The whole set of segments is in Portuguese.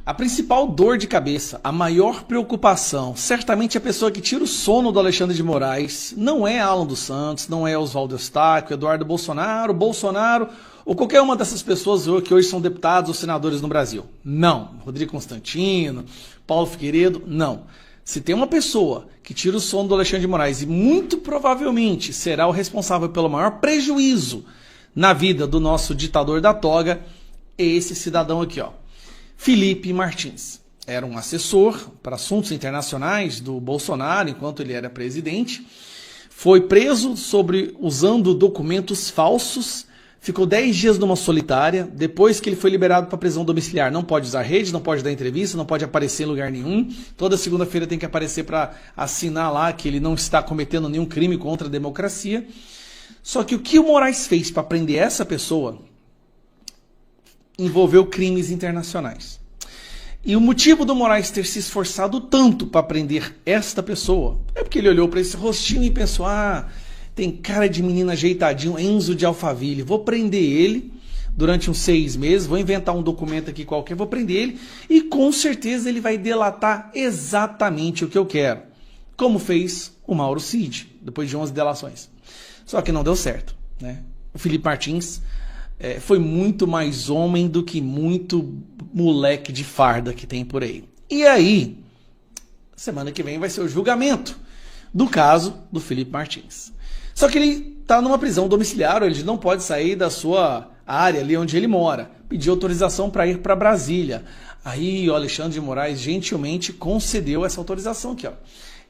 A principal dor de cabeça, a maior preocupação, certamente a pessoa que tira o sono do Alexandre de Moraes, não é Alan dos Santos, não é Oswaldo Eustáquio, Eduardo Bolsonaro ou qualquer uma dessas pessoas que hoje são deputados ou senadores no Brasil. Não. Rodrigo Constantino, Paulo Figueiredo, não. Se tem uma pessoa que tira o sono do Alexandre de Moraes e muito provavelmente será o responsável pelo maior prejuízo na vida do nosso ditador da toga, é esse cidadão aqui, ó. Felipe Martins. Era um assessor para assuntos internacionais do Bolsonaro enquanto ele era presidente. Foi preso usando documentos falsos. Ficou 10 dias numa solitária. Depois que ele foi liberado para prisão domiciliar, não pode usar rede, não pode dar entrevista, não pode aparecer em lugar nenhum. Toda segunda-feira tem que aparecer para assinar lá que ele não está cometendo nenhum crime contra a democracia. Só que o que o Moraes fez para prender essa pessoa envolveu crimes internacionais. E o motivo do Moraes ter se esforçado tanto para prender esta pessoa é porque ele olhou para esse rostinho e pensou: ah, tem cara de menino ajeitadinho, Enzo de Alphaville, vou prender ele durante uns 6 meses, vou inventar um documento aqui qualquer, vou prender ele e com certeza ele vai delatar exatamente o que eu quero, como fez o Mauro Cid, depois de 11 delações. Só que não deu certo, né? O Felipe Martins foi muito mais homem do que muito moleque de farda que tem por aí. E aí, semana que vem vai ser o julgamento do caso do Felipe Martins. Só que ele está numa prisão domiciliar, ele não pode sair da sua área ali onde ele mora. Pediu autorização para ir para Brasília. Aí o Alexandre de Moraes gentilmente concedeu essa autorização aqui, ó.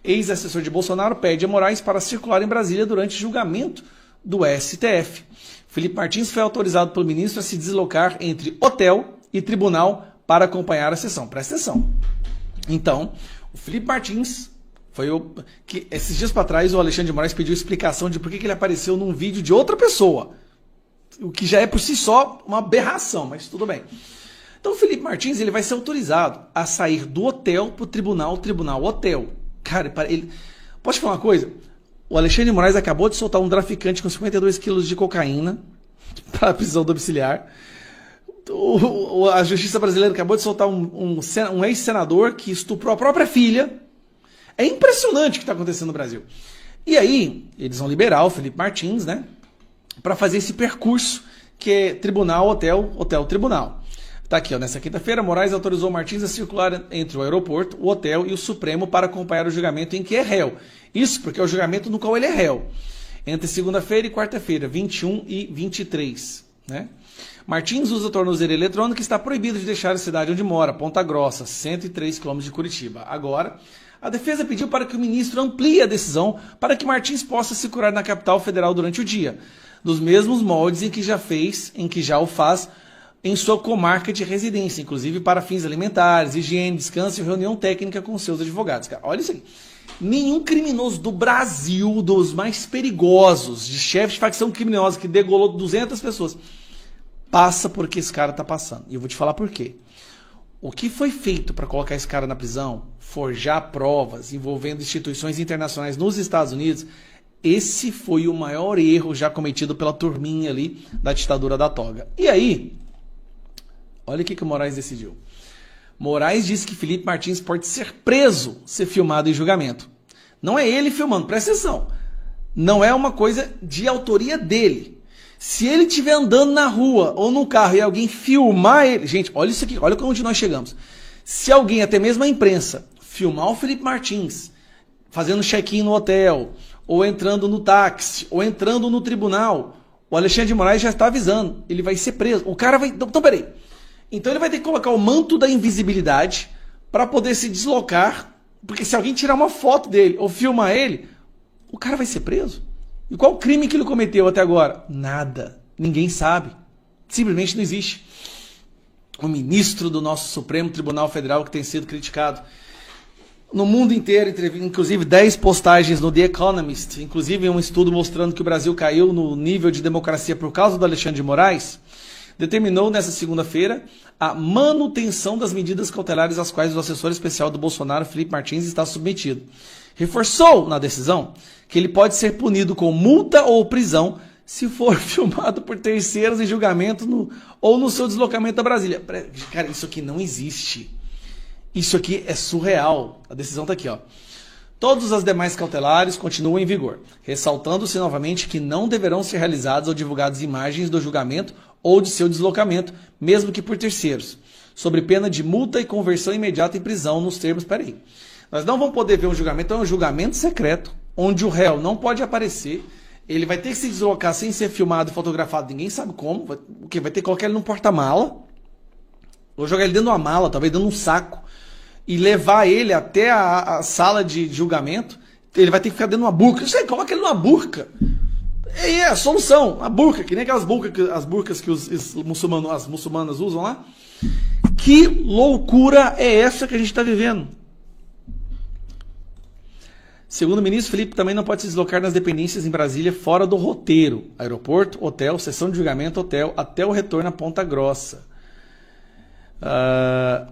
Ex-assessor de Bolsonaro pede a Moraes para circular em Brasília durante julgamento do STF. Felipe Martins foi autorizado pelo ministro a se deslocar entre hotel e tribunal para acompanhar a sessão. Presta atenção. Então, o Felipe Martins foi que esses dias para trás o Alexandre de Moraes pediu explicação de por que ele apareceu num vídeo de outra pessoa. O que já é por si só uma aberração, mas tudo bem. Então o Felipe Martins ele vai ser autorizado a sair do hotel para o tribunal, hotel. Cara, ele... Posso te falar uma coisa? O Alexandre de Moraes acabou de soltar um traficante com 52 quilos de cocaína para a prisão domiciliar. A justiça brasileira acabou de soltar um ex-senador que estuprou a própria filha. É impressionante o que está acontecendo no Brasil. E aí, eles vão liberar o Felipe Martins, né, para fazer esse percurso que é tribunal, hotel, tribunal. Tá aqui, ó, nessa quinta-feira, Moraes autorizou Martins a circular entre o aeroporto, o hotel e o Supremo para acompanhar o julgamento em que é réu. Isso porque é o julgamento no qual ele é réu. Entre segunda-feira e quarta-feira, 21 e 23. Né? Martins usa tornozeleira eletrônica e está proibido de deixar a cidade onde mora, Ponta Grossa, 103 km de Curitiba. Agora, a defesa pediu para que o ministro amplie a decisão para que Martins possa se curar na capital federal durante o dia, dos mesmos moldes em que já o faz em sua comarca de residência, inclusive para fins alimentares, higiene, descanso e reunião técnica com seus advogados. Cara, olha isso aí. Nenhum criminoso do Brasil, dos mais perigosos, de chefe de facção criminosa que degolou 200 pessoas, passa por que esse cara está passando. E eu vou te falar por quê. O que foi feito para colocar esse cara na prisão, forjar provas envolvendo instituições internacionais nos Estados Unidos, esse foi o maior erro já cometido pela turminha ali da ditadura da toga. E aí, olha o que o Moraes decidiu. Moraes disse que Felipe Martins pode ser preso se filmado em julgamento. Não é ele filmando, presta atenção. Não é uma coisa de autoria dele. Se ele estiver andando na rua ou no carro e alguém filmar ele... Gente, olha isso aqui, olha onde nós chegamos. Se alguém, até mesmo a imprensa, filmar o Felipe Martins fazendo check-in no hotel, ou entrando no táxi, ou entrando no tribunal, o Alexandre de Moraes já está avisando. Ele vai ser preso. O cara vai... Então, peraí. Então ele vai ter que colocar o manto da invisibilidade para poder se deslocar, porque se alguém tirar uma foto dele ou filmar ele, o cara vai ser preso. E qual o crime que ele cometeu até agora? Nada. Ninguém sabe. Simplesmente não existe. O ministro do nosso Supremo Tribunal Federal que tem sido criticado no mundo inteiro, inclusive 10 postagens no The Economist, inclusive um estudo mostrando que o Brasil caiu no nível de democracia por causa do Alexandre de Moraes, determinou nesta segunda-feira a manutenção das medidas cautelares às quais o assessor especial do Bolsonaro, Felipe Martins, está submetido. Reforçou na decisão que ele pode ser punido com multa ou prisão se for filmado por terceiros em julgamento ou no seu deslocamento a Brasília. Cara, isso aqui não existe. Isso aqui é surreal. A decisão está aqui, ó. Todas as demais cautelares continuam em vigor, ressaltando-se novamente que não deverão ser realizadas ou divulgadas imagens do julgamento ou de seu deslocamento, mesmo que por terceiros, sob pena de multa e conversão imediata em prisão nos termos... Peraí. Nós não vamos poder ver um julgamento, então é um julgamento secreto, onde o réu não pode aparecer, ele vai ter que se deslocar sem ser filmado e fotografado, ninguém sabe como, vai ter que colocar ele num porta-mala, ou jogar ele dentro de uma mala, talvez dentro de um saco, e levar ele até a sala de julgamento. Ele vai ter que ficar dentro de uma burca. Isso aí, coloca ele numa burca. É a solução, a burca, que nem aquelas burcas que as muçulmanas usam lá. Que loucura é essa que a gente está vivendo? Segundo o ministro, Felipe também não pode se deslocar nas dependências em Brasília fora do roteiro. Aeroporto, hotel, sessão de julgamento, hotel, até o retorno a Ponta Grossa.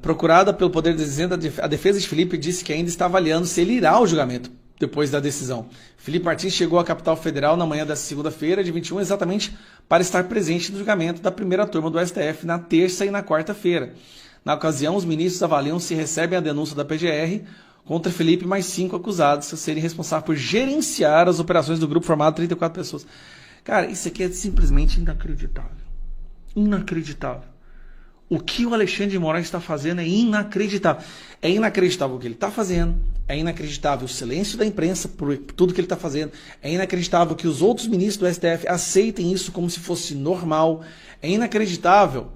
Procurada pelo Poder Dizendo, a defesa de Felipe disse que ainda está avaliando se ele irá ao julgamento depois da decisão. Felipe Martins chegou à capital federal na manhã desta segunda-feira, de 21, exatamente para estar presente no julgamento da primeira turma do STF na terça e na quarta-feira. Na ocasião, os ministros avaliam se recebem a denúncia da PGR contra Felipe mais 5 acusados a serem responsáveis por gerenciar as operações do grupo formado de 34 pessoas. Cara, isso aqui é simplesmente inacreditável. Inacreditável. O que o Alexandre de Moraes está fazendo é inacreditável. É inacreditável o que ele está fazendo. É inacreditável o silêncio da imprensa por tudo que ele está fazendo. É inacreditável que os outros ministros do STF aceitem isso como se fosse normal. É inacreditável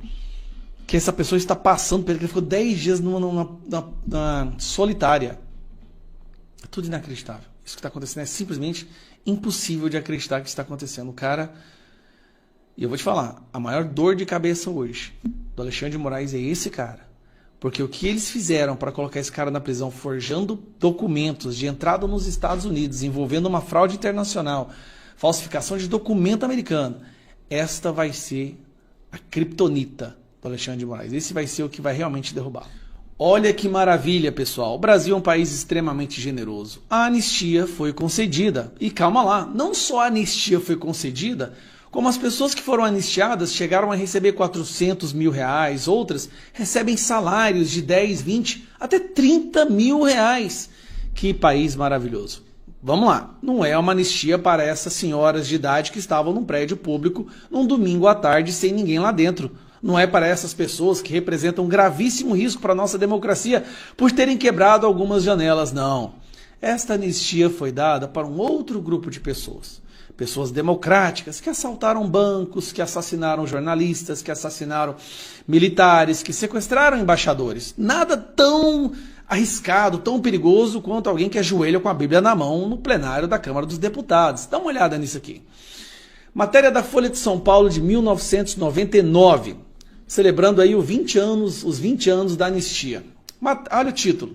que essa pessoa está passando por ele, que ele ficou 10 dias na solitária. É tudo inacreditável. Isso que está acontecendo é simplesmente impossível de acreditar que está acontecendo. O cara... E eu vou te falar, a maior dor de cabeça hoje do Alexandre de Moraes é esse cara. Porque o que eles fizeram para colocar esse cara na prisão, forjando documentos de entrada nos Estados Unidos, envolvendo uma fraude internacional, falsificação de documento americano, esta vai ser a criptonita do Alexandre de Moraes. Esse vai ser o que vai realmente derrubar. Olha que maravilha, pessoal. O Brasil é um país extremamente generoso. A anistia foi concedida. E calma lá, não só a anistia foi concedida, como as pessoas que foram anistiadas chegaram a receber 400 mil reais, outras recebem salários de 10, 20, até 30 mil reais. Que país maravilhoso. Vamos lá, não é uma anistia para essas senhoras de idade que estavam num prédio público num domingo à tarde sem ninguém lá dentro. Não é para essas pessoas que representam um gravíssimo risco para a nossa democracia por terem quebrado algumas janelas, não. Esta anistia foi dada para um outro grupo de pessoas. Pessoas democráticas que assaltaram bancos, que assassinaram jornalistas, que assassinaram militares, que sequestraram embaixadores. Nada tão arriscado, tão perigoso quanto alguém que ajoelha com a Bíblia na mão no plenário da Câmara dos Deputados. Dá uma olhada nisso aqui. Matéria da Folha de São Paulo de 1999, celebrando aí os 20 anos da anistia. Olha o título.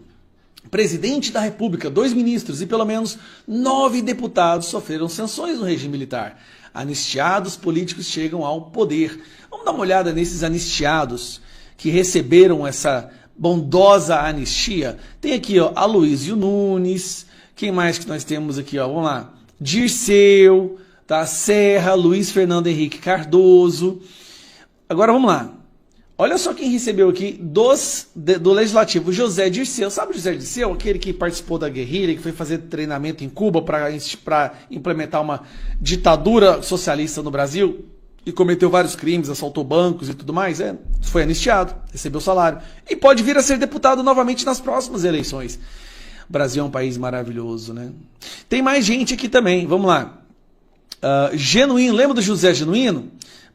Presidente da República, 2 ministros e pelo menos 9 deputados sofreram sanções no regime militar. Anistiados políticos chegam ao poder. Vamos dar uma olhada nesses anistiados que receberam essa bondosa anistia. Tem aqui, ó, Aloysio Nunes. Quem mais que nós temos aqui, ó? Vamos lá. Dirceu, tá? Serra, Luiz Fernando Henrique Cardoso. Agora vamos lá. Olha só quem recebeu aqui do Legislativo, José Dirceu. Sabe o José Dirceu? Aquele que participou da guerrilha, que foi fazer treinamento em Cuba para implementar uma ditadura socialista no Brasil e cometeu vários crimes, assaltou bancos e tudo mais. Foi anistiado, recebeu salário e pode vir a ser deputado novamente nas próximas eleições. O Brasil é um país maravilhoso, né? Tem mais gente aqui também, vamos lá. Genuíno, lembra do José Genuíno?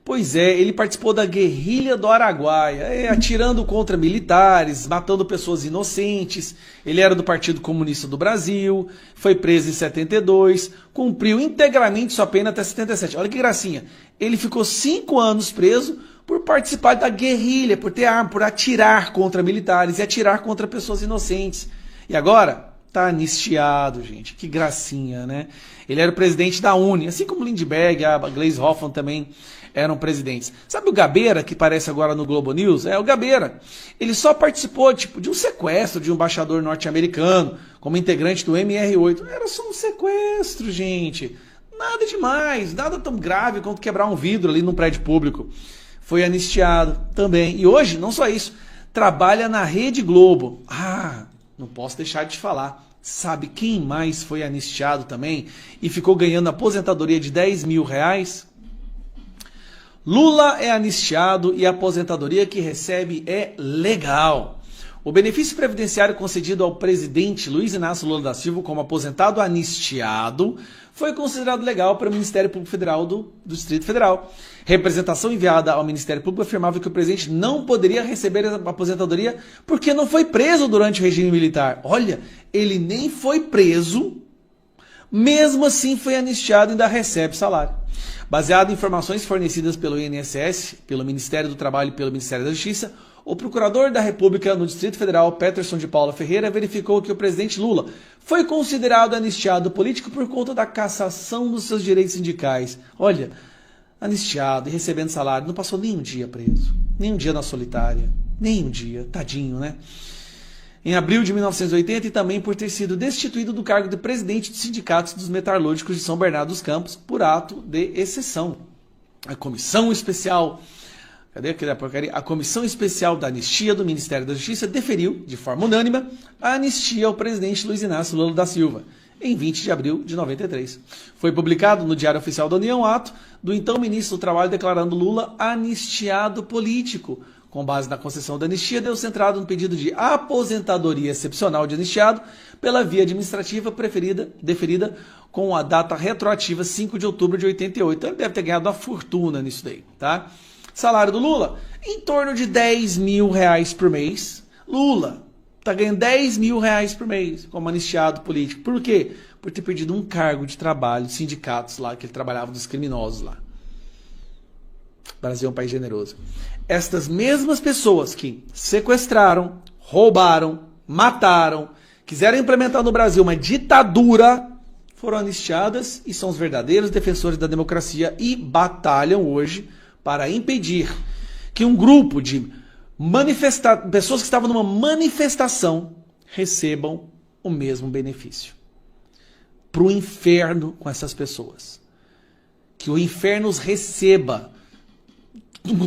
Pois é, ele participou da guerrilha do Araguaia, atirando contra militares, matando pessoas inocentes. Ele era do Partido Comunista do Brasil, foi preso em 72, cumpriu integralmente sua pena até 77. Olha que gracinha, ele ficou 5 anos preso por participar da guerrilha, por ter arma, por atirar contra militares e atirar contra pessoas inocentes. E agora está anistiado, gente, que gracinha, né? Ele era o presidente da UNE, assim como Lindbergh, a Gleisi Hoffmann também eram presidentes. Sabe o Gabeira, que aparece agora no Globo News? É o Gabeira. Ele só participou de um sequestro de um embaixador norte-americano, como integrante do MR8. Era só um sequestro, gente. Nada demais, nada tão grave quanto quebrar um vidro ali num prédio público. Foi anistiado também. E hoje, não só isso, trabalha na Rede Globo. não posso deixar de falar. Sabe quem mais foi anistiado também e ficou ganhando aposentadoria de 10 mil reais? Lula é anistiado e a aposentadoria que recebe é legal. O benefício previdenciário concedido ao presidente Luiz Inácio Lula da Silva como aposentado anistiado foi considerado legal para o Ministério Público Federal do Distrito Federal. Representação enviada ao Ministério Público afirmava que o presidente não poderia receber a aposentadoria porque não foi preso durante o regime militar. Olha, ele nem foi preso, mesmo assim foi anistiado e ainda recebe salário. Baseado em informações fornecidas pelo INSS, pelo Ministério do Trabalho e pelo Ministério da Justiça, o procurador da República no Distrito Federal, Peterson de Paula Ferreira, verificou que o presidente Lula foi considerado anistiado político por conta da cassação dos seus direitos sindicais. Olha, anistiado e recebendo salário, não passou nem um dia preso, nem um dia na solitária, nem um dia, tadinho, né? Em abril de 1980 e também por ter sido destituído do cargo de presidente dos sindicatos dos metalúrgicos de São Bernardo dos Campos por ato de exceção. A Comissão Especial, A Comissão Especial da Anistia do Ministério da Justiça deferiu, de forma unânime, a anistia ao presidente Luiz Inácio Lula da Silva, em 20 de abril de 93. Foi publicado no Diário Oficial da União ato do então ministro do Trabalho declarando Lula anistiado político. Com base na concessão da anistia, deu centrado no pedido de aposentadoria excepcional de anistiado pela via administrativa deferida com a data retroativa 5 de outubro de 88. Então ele deve ter ganhado uma fortuna nisso daí, tá? Salário do Lula, em torno de 10 mil reais por mês. Lula está ganhando 10 mil reais por mês como anistiado político. Por quê? Por ter perdido um cargo de trabalho de sindicatos lá, que ele trabalhava dos criminosos lá. O Brasil é um país generoso. Estas mesmas pessoas que sequestraram, roubaram, mataram, quiseram implementar no Brasil uma ditadura, foram anistiadas e são os verdadeiros defensores da democracia e batalham hoje para impedir que um grupo de pessoas que estavam numa manifestação recebam o mesmo benefício. Para o inferno com essas pessoas. Que o inferno os receba.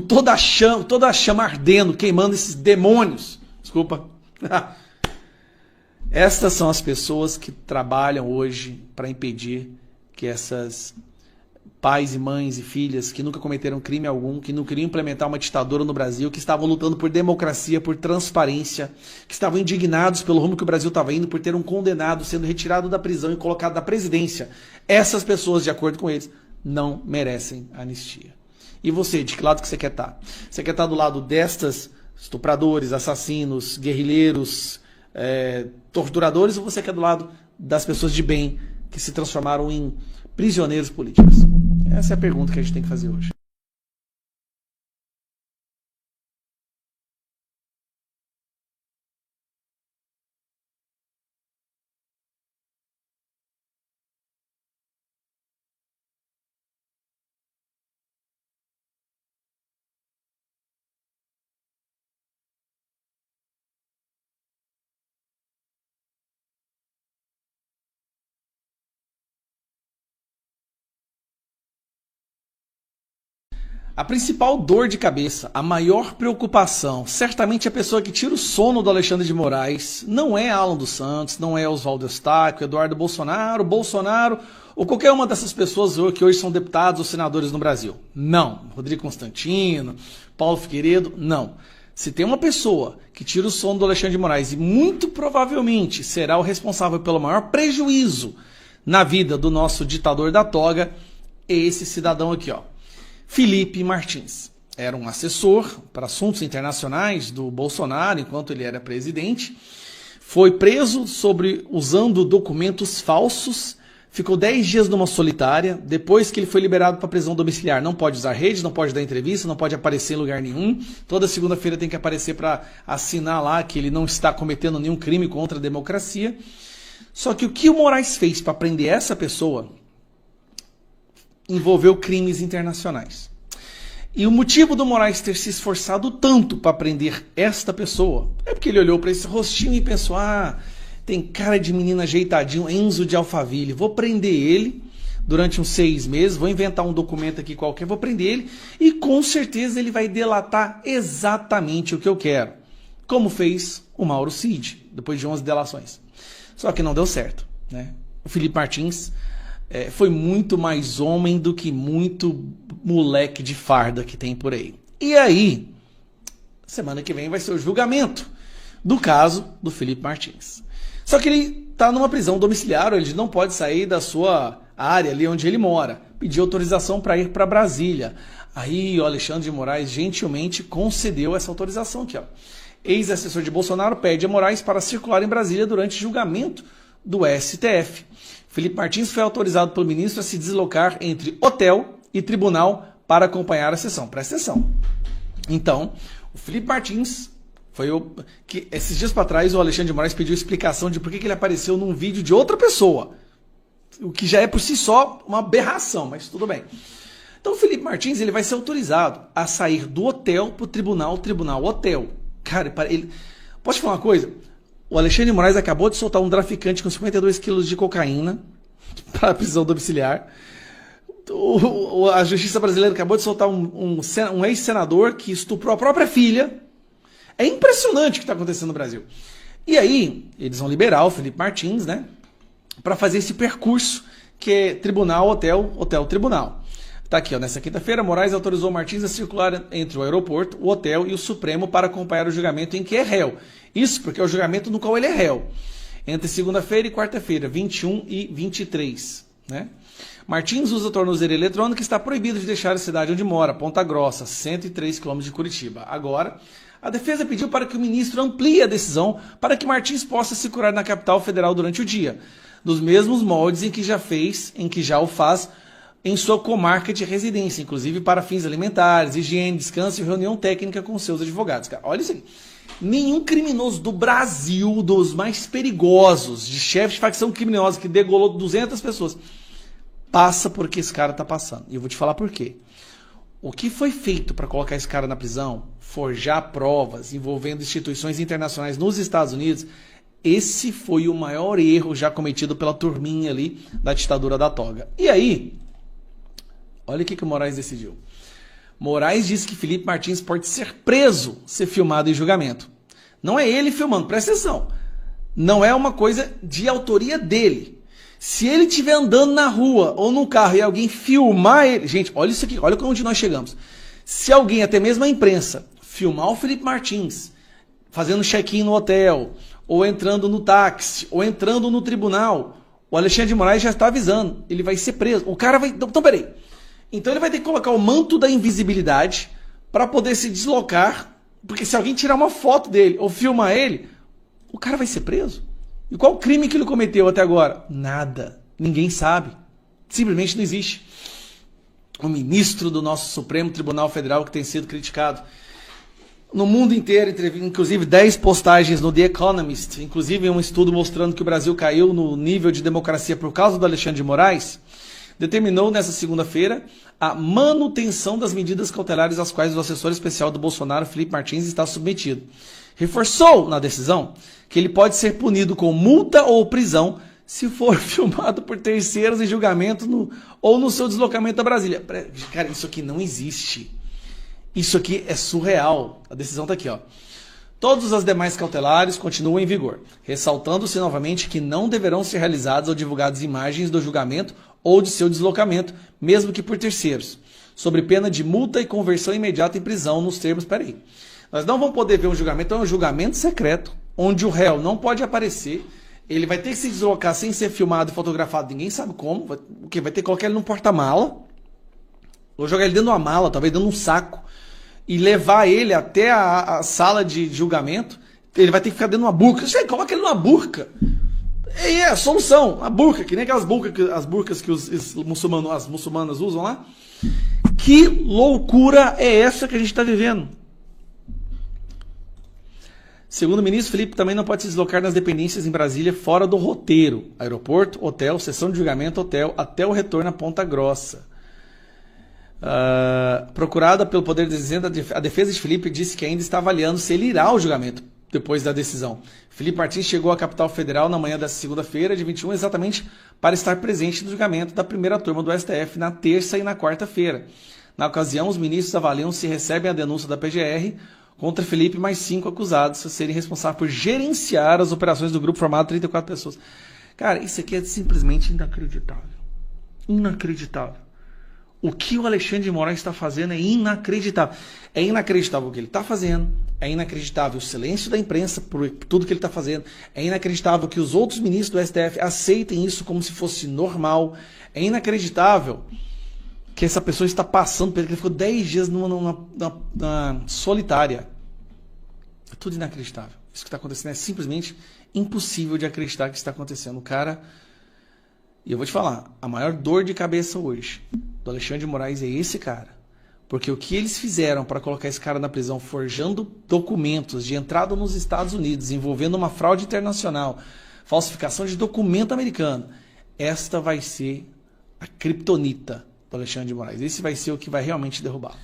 Toda a chama ardendo, queimando esses demônios. Desculpa. Estas são as pessoas que trabalham hoje para impedir que essas pais e mães e filhas que nunca cometeram crime algum, que não queriam implementar uma ditadura no Brasil, que estavam lutando por democracia, por transparência, que estavam indignados pelo rumo que o Brasil estava indo, por ter um condenado sendo retirado da prisão e colocado na presidência. Essas pessoas, de acordo com eles, não merecem anistia. E você, de que lado que você quer estar? Você quer estar do lado destas estupradores, assassinos, guerrilheiros, torturadores, ou você quer do lado das pessoas de bem que se transformaram em prisioneiros políticos? Essa é a pergunta que a gente tem que fazer hoje. A principal dor de cabeça, a maior preocupação, certamente a pessoa que tira o sono do Alexandre de Moraes, não é Alan dos Santos, não é Oswaldo Eustáquio, Eduardo Bolsonaro ou qualquer uma dessas pessoas que hoje são deputados ou senadores no Brasil. Não. Rodrigo Constantino, Paulo Figueiredo, não. Se tem uma pessoa que tira o sono do Alexandre de Moraes e muito provavelmente será o responsável pelo maior prejuízo na vida do nosso ditador da toga, é esse cidadão aqui, ó. Felipe Martins. Era um assessor para assuntos internacionais do Bolsonaro enquanto ele era presidente. Foi preso usando documentos falsos. Ficou 10 dias numa solitária. Depois que ele foi liberado para prisão domiciliar. Não pode usar rede, não pode dar entrevista, não pode aparecer em lugar nenhum. Toda segunda-feira tem que aparecer para assinar lá que ele não está cometendo nenhum crime contra a democracia. Só que o que o Moraes fez para prender essa pessoa envolveu crimes internacionais. E o motivo do Moraes ter se esforçado tanto para prender esta pessoa é porque ele olhou para esse rostinho e pensou: tem cara de menino ajeitadinho, Enzo de Alphaville, vou prender ele durante uns 6 meses, vou inventar um documento aqui qualquer, vou prender ele e com certeza ele vai delatar exatamente o que eu quero. como fez o Mauro Cid, depois de 11 delações. Só que não deu certo, né? O Felipe Martins foi muito mais homem do que muito moleque de farda que tem por aí. E aí, semana que vem vai ser o julgamento do caso do Felipe Martins. Só que ele está numa prisão domiciliar, ele não pode sair da sua área ali onde ele mora. Pediu autorização para ir para Brasília. Aí o Alexandre de Moraes gentilmente concedeu essa autorização aqui, ó. Ex-assessor de Bolsonaro pede a Moraes para circular em Brasília durante julgamento do STF. Felipe Martins foi autorizado pelo ministro a se deslocar entre hotel e tribunal para acompanhar a sessão. Presta atenção. Então, o Felipe Martins que esses dias para trás o Alexandre de Moraes pediu explicação de por que ele apareceu num vídeo de outra pessoa. O que já é por si só uma aberração, mas tudo bem. Então o Felipe Martins ele vai ser autorizado a sair do hotel para o tribunal, hotel. Cara, posso te falar uma coisa? O Alexandre de Moraes acabou de soltar um traficante com 52 quilos de cocaína para a prisão domiciliar. A justiça brasileira acabou de soltar um ex-senador que estuprou a própria filha. É impressionante o que está acontecendo no Brasil. E aí, eles vão liberar o Felipe Martins, né? Para fazer esse percurso que é tribunal, hotel, hotel, tribunal. Tá aqui, ó, nessa quinta-feira, Moraes autorizou Martins a circular entre o aeroporto, o hotel e o Supremo para acompanhar o julgamento em que é réu. Isso porque é o julgamento no qual ele é réu. Entre segunda-feira e quarta-feira, 21 e 23, né? Martins usa tornozeleira eletrônica e está proibido de deixar a cidade onde mora, Ponta Grossa, 103 km de Curitiba. Agora, a defesa pediu para que o ministro amplie a decisão para que Martins possa se curar na capital federal durante o dia, dos mesmos moldes em que já o faz em sua comarca de residência, inclusive para fins alimentares, higiene, descanso e reunião técnica com seus advogados. Cara, olha isso aí. Nenhum criminoso do Brasil, dos mais perigosos, de chefe de facção criminosa que degolou 200 pessoas, passa por que esse cara está passando. E eu vou te falar por quê. O que foi feito para colocar esse cara na prisão, forjar provas envolvendo instituições internacionais nos Estados Unidos, esse foi o maior erro já cometido pela turminha ali da ditadura da toga. E aí, olha o que o Moraes decidiu. Moraes disse que Felipe Martins pode ser preso se filmado em julgamento. Não é ele filmando, presta atenção. Não é uma coisa de autoria dele. Se ele estiver andando na rua ou no carro e alguém filmar ele... Gente, olha isso aqui, olha onde nós chegamos. Se alguém, até mesmo a imprensa, filmar o Felipe Martins fazendo check-in no hotel, ou entrando no táxi, ou entrando no tribunal, o Alexandre de Moraes já está avisando. Ele vai ser preso. O cara vai... Então, peraí. Então ele vai ter que colocar o manto da invisibilidade para poder se deslocar, porque se alguém tirar uma foto dele ou filmar ele, o cara vai ser preso. E qual o crime que ele cometeu até agora? Nada. Ninguém sabe. Simplesmente não existe. O ministro do nosso Supremo Tribunal Federal que tem sido criticado no mundo inteiro, inclusive 10 postagens no The Economist, inclusive um estudo mostrando que o Brasil caiu no nível de democracia por causa do Alexandre de Moraes, determinou nessa segunda-feira a manutenção das medidas cautelares às quais o assessor especial do Bolsonaro, Felipe Martins, está submetido. Reforçou na decisão que ele pode ser punido com multa ou prisão se for filmado por terceiros em julgamento ou no seu deslocamento a Brasília. Cara, isso aqui não existe. Isso aqui é surreal. A decisão está aqui, ó. Todas as demais cautelares continuam em vigor, ressaltando-se novamente que não deverão ser realizadas ou divulgadas imagens do julgamento ou de seu deslocamento, mesmo que por terceiros, sob pena de multa e conversão imediata em prisão nos termos... Peraí. Nós não vamos poder ver um julgamento, é um julgamento secreto, onde o réu não pode aparecer, ele vai ter que se deslocar sem ser filmado e fotografado, ninguém sabe como, vai ter que colocar ele num porta-mala, ou jogar ele dentro de uma mala, talvez dentro de um saco, e levar ele até a sala de julgamento. Ele vai ter que ficar dentro de uma burca. Coloca ele numa burca. É a solução, a burca, que nem aquelas burcas que as muçulmanas usam lá. Que loucura é essa que a gente está vivendo? Segundo o ministro, Felipe também não pode se deslocar nas dependências em Brasília fora do roteiro. Aeroporto, hotel, sessão de julgamento, hotel, até o retorno a Ponta Grossa. Procurada pelo Poder de Dizenda, a defesa de Felipe disse que ainda está avaliando se ele irá ao julgamento depois da decisão. Felipe Martins chegou à capital federal na manhã desta segunda-feira, de 21, exatamente para estar presente no julgamento da primeira turma do STF na terça e na quarta-feira. Na ocasião, os ministros avaliam se recebem a denúncia da PGR Contra Felipe, mais 5 acusados a serem responsáveis por gerenciar as operações do grupo formado de 34 pessoas. Cara, isso aqui é simplesmente inacreditável. Inacreditável. O que o Alexandre de Moraes está fazendo é inacreditável. É inacreditável o que ele está fazendo. É inacreditável o silêncio da imprensa por tudo que ele está fazendo. É inacreditável que os outros ministros do STF aceitem isso como se fosse normal. É inacreditável que essa pessoa está passando, porque ele ficou 10 dias na solitária. É tudo inacreditável. Isso que está acontecendo é simplesmente impossível de acreditar que está acontecendo. O cara... E eu vou te falar, a maior dor de cabeça hoje do Alexandre de Moraes é esse cara. Porque o que eles fizeram para colocar esse cara na prisão, forjando documentos de entrada nos Estados Unidos, envolvendo uma fraude internacional, falsificação de documento americano, esta vai ser a criptonita do Alexandre de Moraes. Esse vai ser o que vai realmente derrubar.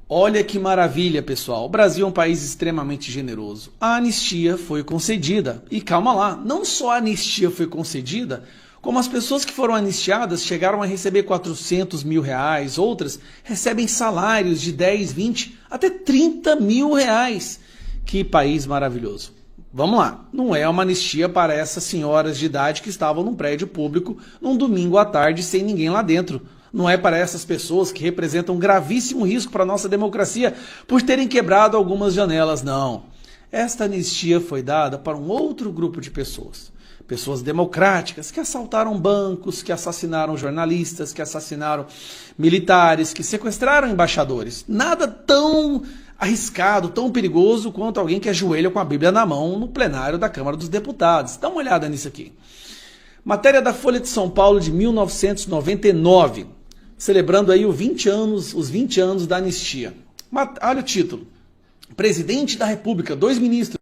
Olha que maravilha, pessoal. O Brasil é um país extremamente generoso. A anistia foi concedida. E calma lá, não só a anistia foi concedida, como as pessoas que foram anistiadas chegaram a receber 400 mil reais, outras recebem salários de 10, 20, até 30 mil reais. Que país maravilhoso. Vamos lá, não é uma anistia para essas senhoras de idade que estavam num prédio público num domingo à tarde sem ninguém lá dentro. Não é para essas pessoas que representam um gravíssimo risco para a nossa democracia por terem quebrado algumas janelas, não. Esta anistia foi dada para um outro grupo de pessoas. Pessoas democráticas que assaltaram bancos, que assassinaram jornalistas, que assassinaram militares, que sequestraram embaixadores. Nada tão arriscado, tão perigoso quanto alguém que ajoelha com a Bíblia na mão no plenário da Câmara dos Deputados. Dá uma olhada nisso aqui. Matéria da Folha de São Paulo de 1999, celebrando aí os 20 anos da anistia. Olha o título. Presidente da República, 2 ministros.